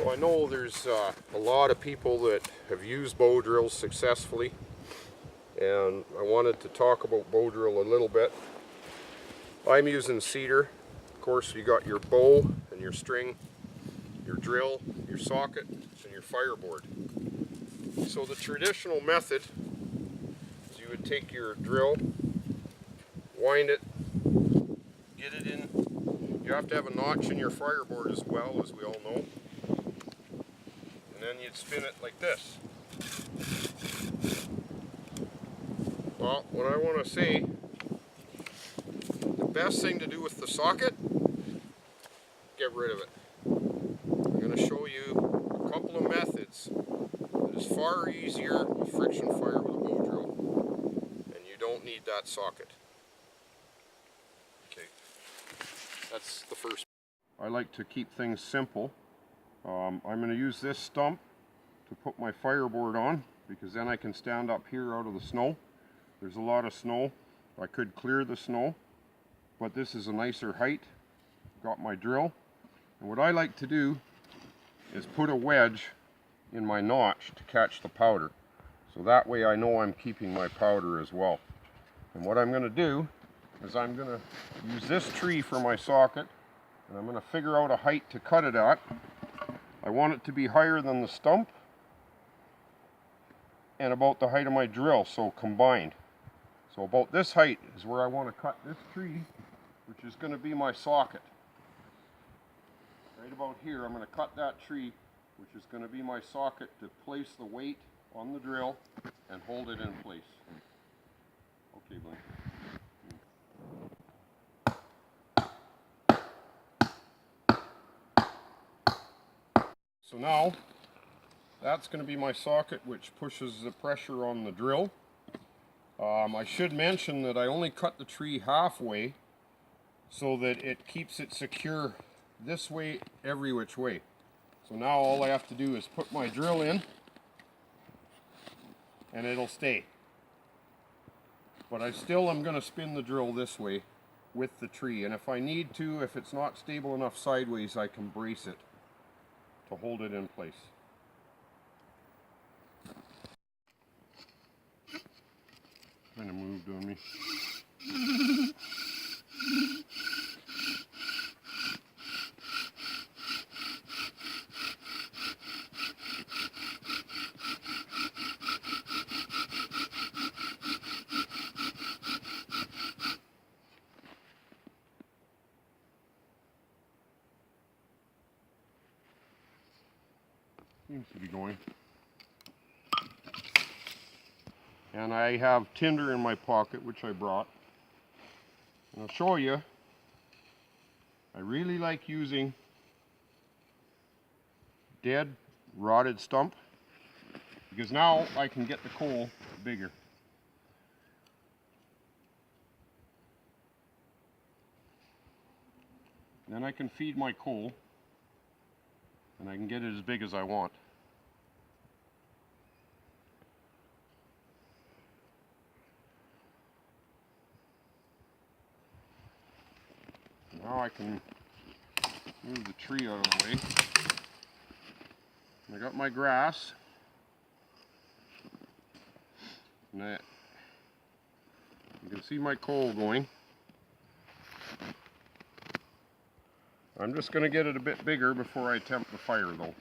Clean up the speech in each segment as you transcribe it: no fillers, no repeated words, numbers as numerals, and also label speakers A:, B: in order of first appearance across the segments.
A: So I know there's a lot of people that have used bow drills successfully, and I wanted to talk about bow drill a little bit. I'm using cedar. Of course, you got your bow and your string, your drill, your socket, and your fireboard. So the traditional method is you would take your drill, wind it, get it in. You have to have a notch in your fireboard as well, as we all know. And then you'd spin it like this. Well, what I want to say, the best thing to do with the socket, get rid of it. I'm going to show you a couple of methods that is far easier with friction fire with a bow drill, and you don't need that socket. Okay, that's the first. I like to keep things simple. I'm going to use this stump to put my fireboard on, because then I can stand up here out of the snow. There's a lot of snow. I could clear the snow, but this is a nicer height. Got my drill, and what I like to do is put a wedge in my notch to catch the powder. So that way I know I'm keeping my powder as well. And what I'm going to do is I'm going to use this tree for my socket, and I'm going to figure out a height to cut it at. I want it to be higher than the stump and about the height of my drill, so combined. So about this height is where I want to cut this tree, which is going to be my socket. Right about here, I'm going to cut that tree, which is going to be my socket, to place the weight on the drill and hold it in place. Okay, Blaine. So now, that's going to be my socket, which pushes the pressure on the drill. I should mention that I only cut the tree halfway so that it keeps it secure this way, every which way. So now all I have to do is put my drill in and it'll stay. But I still am going to spin the drill this way with the tree, and if I need to, if it's not stable enough sideways, I can brace it to hold it in place. Kind of moved on me. Seems to be going. And I have tinder in my pocket, which I brought. And I'll show you. I really like using dead rotted stump, because now I can get the coal bigger. Then I can feed my coal, and I can get it as big as I want. Now I can move the tree out of the way. I got my grass. And you can see my coal going. I'm just going to get it a bit bigger before I attempt the fire, though.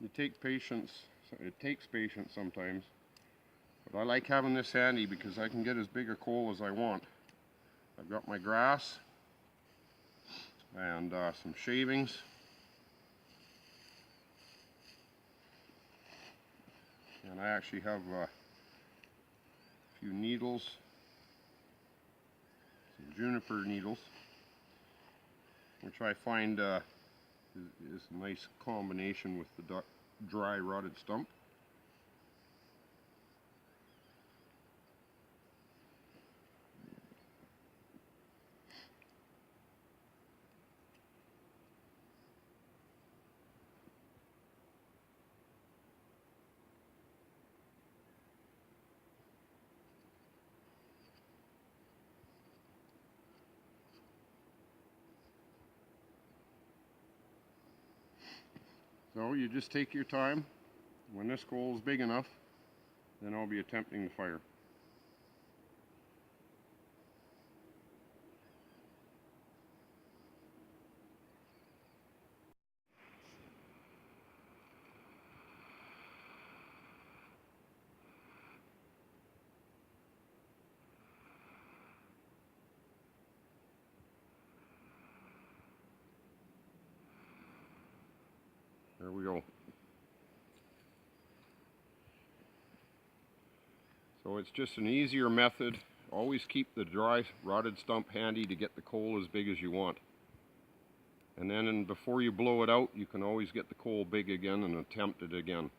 A: It takes patience sometimes, but I like having this handy because I can get as big a coal as I want. I've got my grass and some shavings. And I actually have a few needles, some juniper needles, which I find is a nice combination with the dry rotted stump. So you just take your time. When this coal is big enough, then I'll be attempting the fire. There we go. So it's just an easier method. Always keep the dry rotted stump handy to get the coal as big as you want. And then before you blow it out, you can always get the coal big again and attempt it again.